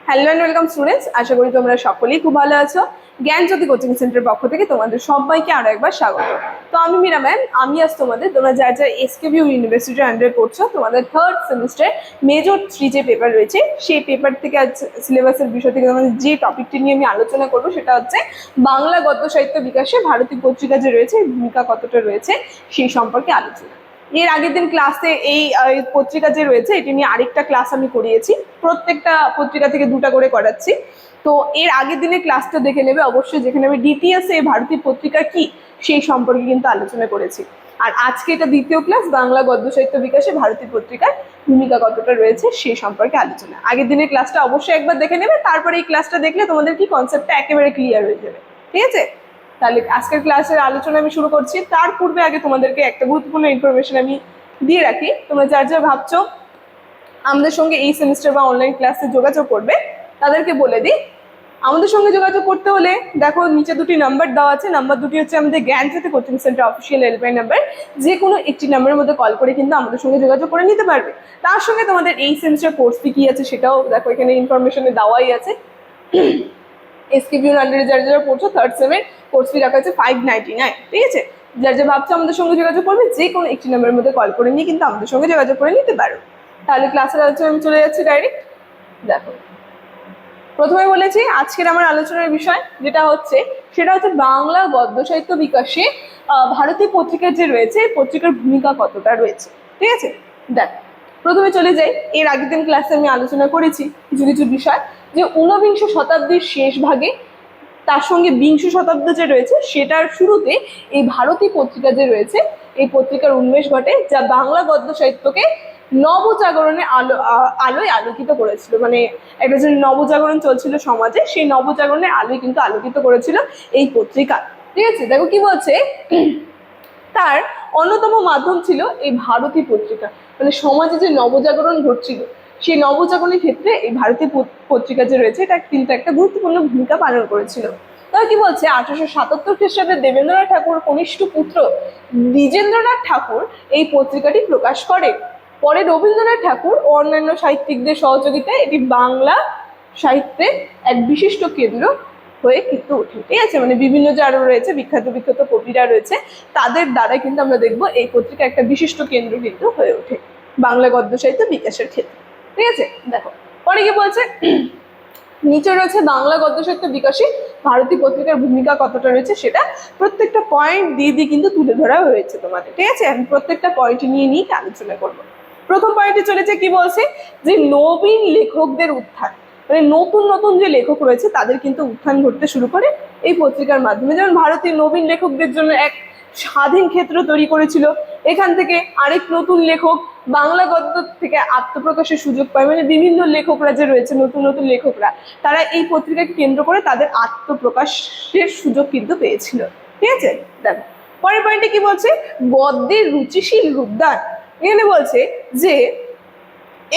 Hello and welcome students, আশা করি তোমরা সকলেই খুব ভালো আছো। জ্ঞানজ্যোতি কোচিং সেন্টারের পক্ষ থেকে তোমাদের সবাইকে আরো একবার স্বাগত। তো আমি মীরা ম্যাম, আমি আজ তোমরা যারা যারা এসকেভিউ ইউনিভার্সিটির আন্ডারে পড়ছো, তোমাদের থার্ড সেমিস্টার মেজর 3 যে পেপার রয়েছে সেই পেপার থেকে আজ সিলেবাসের বিষয় থেকে তোমাদের যে টপিকটি নিয়ে আমি আলোচনা করবো সেটা হচ্ছে বাংলা গদ্য সাহিত্য বিকাশে ভারতী পত্রিকা যে রয়েছে ভূমিকা কতটা রয়েছে সেই সম্পর্কে আলোচনা। এর আগের দিন ক্লাসে এই পত্রিকা যে রয়েছে এটি নিয়ে আরেকটা ক্লাস আমি করিয়েছি, প্রত্যেকটা পত্রিকা থেকে 2টা করে করাচ্ছি। তো এর আগের দিনের ক্লাসটা দেখে নেবে অবশ্যই, যেখানে আমি ডিটিএস এ ভারতী পত্রিকা কি সেই সম্পর্কে কিন্তু আলোচনা করেছি। আর আজকে এটা দ্বিতীয় ক্লাস, বাংলা গদ্য সাহিত্য বিকাশে ভারতী পত্রিকার ভূমিকা কতটা রয়েছে সেই সম্পর্কে আলোচনা। আগের দিনের ক্লাসটা অবশ্যই একবার দেখে নেবে, তারপরে এই ক্লাসটা দেখলে তোমাদের কি কনসেপ্টটা একেবারে ক্লিয়ার হয়ে যাবে। ঠিক আছে, তাহলে আজকের ক্লাসের আলোচনা আমি শুরু করছি। তার পূর্বে আগে তোমাদেরকে একটা গুরুত্বপূর্ণ ইনফরমেশন আমি দিয়ে রাখি। তোমরা যার যা ভাবছো আমাদের সঙ্গে এই সেমিস্টার বা অনলাইন ক্লাসে যোগাযোগ করবে, তাদেরকে বলে দিই আমাদের সঙ্গে যোগাযোগ করতে হলে দেখো নিচে 2টি নাম্বার দেওয়া আছে। নাম্বার 2টি হচ্ছে আমাদের Gyanjyoti coaching centre official helpline number, যে কোনো একটি নাম্বারের মধ্যে কল করে কিন্তু আমাদের সঙ্গে যোগাযোগ করে নিতে পারবে। তার সঙ্গে তোমাদের এই সেমিস্টার কোর্স ফি কি আছে সেটাও দেখো এখানে ইনফরমেশনে দেওয়াই আছে। এসকেভিউর আন্ডারে যারা যারা পড়ছো থার্ড সেমের কোর্স ফি রাখা আছে 599। ঠিক আছে, যার যা ভাবছো আমাদের সঙ্গে যোগাযোগ করবে, যে কোনো একটি নাম্বারের মধ্যে কল করে নিয়ে কিন্তু আমাদের সঙ্গে যোগাযোগ করে নিতে পারো। তাহলে ক্লাসের আলোচনা আমি চলে যাচ্ছি ডাইরেক্ট। দেখো, প্রথমে বলেছি আজকের আমার আলোচনার বিষয় যেটা হচ্ছে সেটা হচ্ছে বাংলা গদ্য সাহিত্য বিকাশে ভারতী পত্রিকার যে রয়েছে পত্রিকার ভূমিকা কতটা রয়েছে। ঠিক আছে, দেখ প্রথমে চলে যাই। এর আগের দিন ক্লাসে আমি আলোচনা করেছি কিছু কিছু বিষয়, যে ঊনবিংশ শতাব্দীর শেষ ভাগে তার সঙ্গে বিংশ শতাব্দী যে রয়েছে সেটার শুরুতে এই ভারতী পত্রিকা যে রয়েছে এই পত্রিকার উন্মেষ ঘটে, যা বাংলা গদ্য সাহিত্যকে নবজাগরণে আলোয় আলোকিত করেছিল। মানে একটা যে নবজাগরণ চলছিল সমাজে, সেই নবজাগরণের আলোয় কিন্তু আলোকিত করেছিল এই পত্রিকা। ঠিক আছে, দেখো কি বলছে, তার অন্যতম মাধ্যম ছিল এই ভারতী পত্রিকা। মানে সমাজে যে নবজাগরণ ঘটছিল সেই নবজাগরণের ক্ষেত্রে এই ভারতী পত্রিকা যে রয়েছে এটা কিন্তু একটা গুরুত্বপূর্ণ ভূমিকা পালন করেছিল। তাহলে কি বলছে, 1877 খ্রিস্টাব্দে দেবেন্দ্রনাথ ঠাকুর কনিষ্ঠ পুত্র দ্বিজেন্দ্রনাথ ঠাকুর এই পত্রিকাটি প্রকাশ করে। পরে রবীন্দ্রনাথ ঠাকুর ও অন্যান্য সাহিত্যিকদের সহযোগিতায় এটি বাংলা সাহিত্যে এক বিশিষ্ট কেন্দ্র হয়ে কিন্তু ওঠে। ঠিক আছে, মানে বিভিন্ন যারা রয়েছে বিখ্যাত বিখ্যাত কবিরা রয়েছে তাদের দ্বারা কিন্তু আমরা দেখবো এই পত্রিকা একটা বিশিষ্ট কেন্দ্র কিন্তু হয়ে ওঠে বাংলা গদ্য সাহিত্য বিকাশের ক্ষেত্রে। ঠিক আছে, দেখো পরে কি বলছে, নিচে রয়েছে বাংলা গদ্য সাহিত্য বিকাশে ভারতী পত্রিকার ভূমিকা কতটা রয়েছে সেটা প্রত্যেকটা পয়েন্ট দিয়ে দিয়ে কিন্তু তুলে ধরা হয়েছে তোমাদের। ঠিক আছে, আমি প্রত্যেকটা পয়েন্ট নিয়ে নিয়ে আলোচনা করবো। প্রথম পয়েন্টে চলেছে কি বলছে, যে নবীন লেখকদের উত্থান, মানে নতুন নতুন যে লেখক রয়েছে তাদের কিন্তু উত্থান ঘটতে শুরু করে এই পত্রিকার মাধ্যমে। যেমন ভারতীয় নবীন লেখকদের জন্য এক স্বাধীন ক্ষেত্র তৈরি করেছিল, এখান থেকে আরেক নতুন লেখক বাংলা গদ্য থেকে আত্মপ্রকাশের সুযোগ পায়। মানে বিভিন্ন লেখকরা যে রয়েছে নতুন নতুন লেখকরা তারা এই পত্রিকাকে কেন্দ্র করে তাদের আত্মপ্রকাশের সুযোগ কিন্তু পেয়েছিল। ঠিক আছে, দেখো পরের পয়েন্টে কি বলছে, গদ্যের রুচিশীল রূপদান। এখানে বলছে যে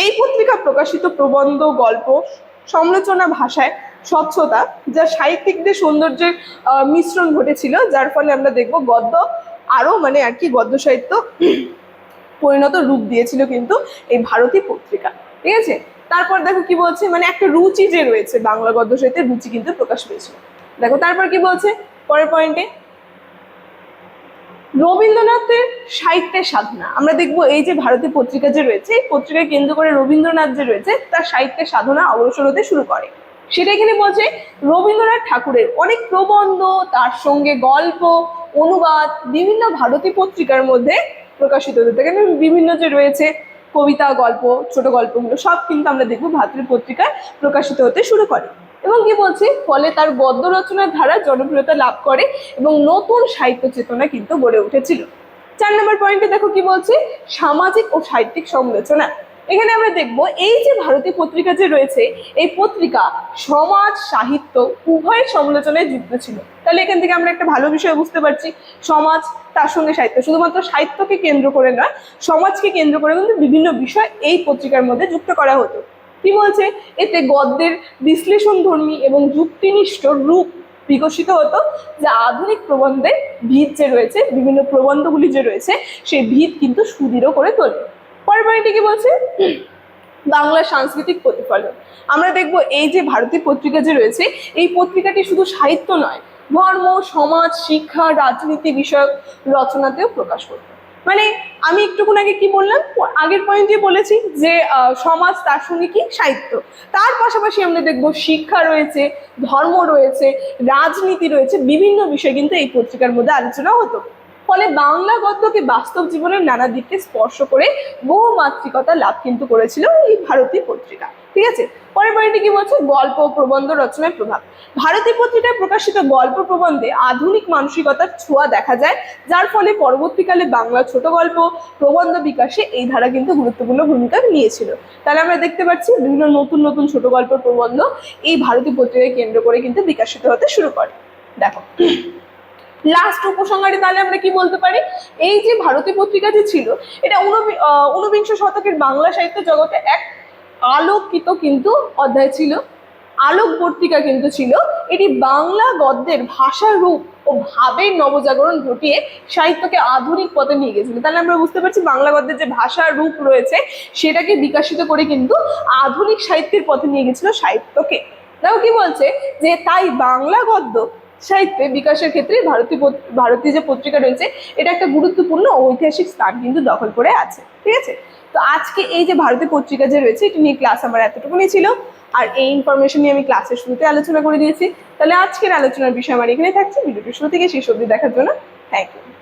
এই পত্রিকা প্রকাশিত প্রবন্ধ, গল্প, সমালোচনা ভাষায় স্বচ্ছতা, যা সাহিত্যিকদের সৌন্দর্যের মিশ্রণ ঘটেছিল, যার ফলে আমরা দেখবো গদ্য আরো মানে আর কি গদ্য সাহিত্য পরিণত রূপ দিয়েছিল কিন্তু এই ভারতী পত্রিকা। ঠিক আছে, তারপর দেখো কি বলছে, মানে একটা রুচি যে রয়েছে বাংলা গদ্য সাহিত্যের রুচি কিন্তু প্রকাশ পেয়েছিল। দেখো তারপর কি বলছে পরের পয়েন্টে, রবীন্দ্রনাথের সাহিত্যের সাধনা। আমরা দেখবো এই যে ভারতী পত্রিকা যে রয়েছে এই পত্রিকাকে কেন্দ্র করে রবীন্দ্রনাথ যে রয়েছে তার সাহিত্যের সাধনা অগ্রসর হতে শুরু করে। সেটা এখানে বলছে রবীন্দ্রনাথ ঠাকুরের অনেক প্রবন্ধ, তার সঙ্গে গল্প, অনুবাদ বিভিন্ন ভারতী পত্রিকার মধ্যে প্রকাশিত হতে থাকে। বিভিন্ন যে রয়েছে কবিতা, গল্প, ছোট গল্পগুলো সব কিন্তু আমরা দেখবো ভারতী পত্রিকায় প্রকাশিত হতে শুরু করে। এবং কি বলছি, ফলে তার গদ্য রচনার ধারা জনপ্রিয়তা লাভ করে এবং নতুন সাহিত্য চেতনা কিন্তু গড়ে উঠেছিল। 4 নম্বর পয়েন্টে দেখো কি বলছে, সামাজিক ও সাহিত্যিক সমালোচনা। এখানে আমরা দেখবো এই যে ভারতী পত্রিকা যে রয়েছে এই পত্রিকা সমাজ সাহিত্য উভয়ের সমালোচনায় যুক্ত ছিল। তাহলে এখান থেকে আমরা একটা ভালো বিষয় বুঝতে পারছি, সমাজ তার সঙ্গে সাহিত্য, শুধুমাত্র সাহিত্যকে কেন্দ্র করে নয় সমাজকে কেন্দ্র করে কিন্তু বিভিন্ন বিষয় এই পত্রিকার মধ্যে যুক্ত করা হতো। কি বলছে, এতে গদ্যের বিশ্লেষণধর্মী এবং যুক্তিনিষ্ঠ রূপ বিকশিত হতো, যা আধুনিক প্রবন্ধের ভিত যে রয়েছে বিভিন্ন প্রবন্ধগুলি যে রয়েছে সেই ভিত কিন্তু সুদৃঢ় করে তোলে। পরের পয়েন্টে কি বলছে, বাংলা সাংস্কৃতিক প্রতিফলন। আমরা দেখবো এই যে ভারতী পত্রিকা যে রয়েছে, এই পত্রিকাটি শুধু সাহিত্য নয়, ধর্ম, সমাজ, শিক্ষা, রাজনীতি বিষয়ক রচনাতেও প্রকাশ করতো। মানে আমি একটুক্ষণ আগে কি বললাম, আগের পয়েন্টে বলেছি যে সমাজ, তার সঙ্গে কি সাহিত্য, তার পাশাপাশি আমরা দেখবো শিক্ষা রয়েছে, ধর্ম রয়েছে, রাজনীতি রয়েছে, বিভিন্ন বিষয় কিন্তু এই পত্রিকার মধ্যে আলোচনা হতো। ফলে বাংলা গদ্যকে বাস্তব জীবনের নানা দিককে স্পর্শ করে বহুমাত্রিকতা লাভ কিন্তু করেছিল এই ভারতী পত্রিকা। ঠিক আছে, পরের পয়েন্টে কি বলছে, গল্প ও প্রবন্ধ রচনার প্রভাব। ভারতী পত্রিকায় প্রকাশিত গল্প প্রবন্ধে আধুনিক মানসিকতার ছোঁয়া দেখা যায়, যার ফলে পরবর্তীকালে বাংলা ছোট গল্প প্রবন্ধ বিকাশে এই ধারা কিন্তু গুরুত্বপূর্ণ ভূমিকা নিয়েছিল। তাহলে আমরা দেখতে পাচ্ছি বিভিন্ন নতুন নতুন ছোট গল্প প্রবন্ধ এই ভারতী পত্রিকাকে কেন্দ্র করে কিন্তু বিকশিত হতে শুরু করে। দেখো লাস্ট উপসংহারে তাহলে আমরা কি বলতে পারি, এই যে ভারতী পত্রিকা যে ছিল, এটা ঊনবিংশ শতকের বাংলা সাহিত্য জগতে এক আলোকিত কিন্তু অধ্যায় ছিল, আলোক পত্রিকা কিন্তু ছিল। এটি বাংলা গদ্যের ভাষার রূপ ও ভাবের নবজাগরণ ঘটিয়ে সাহিত্যকে আধুনিক পথে নিয়ে গেছিল। তাহলে আমরা বুঝতে পারছি বাংলা গদ্যের যে ভাষার রূপ রয়েছে সেটাকে বিকশিত করে কিন্তু আধুনিক সাহিত্যের পথে নিয়ে গেছিল সাহিত্যকে। দেখো কি বলছে, যে তাই বাংলা গদ্য সাহিত্যে বিকাশের ক্ষেত্রে ভারতী যে পত্রিকা রয়েছে এটা একটা গুরুত্বপূর্ণ ঐতিহাসিক স্থান কিন্তু দখল করে আছে। ঠিক আছে, তো আজকে এই যে ভারতী পত্রিকা যে রয়েছে এটি নিয়ে ক্লাস আমার এতটুকুনি ছিল, আর এই ইনফরমেশন নিয়ে আমি ক্লাসের শুরুতে আলোচনা করে দিয়েছি। তাহলে আজকের আলোচনার বিষয় আমার এখানে থাকছে। ভিডিওটি শুরু থেকে শেষ অবধি দেখার জন্য থ্যাংক ইউ।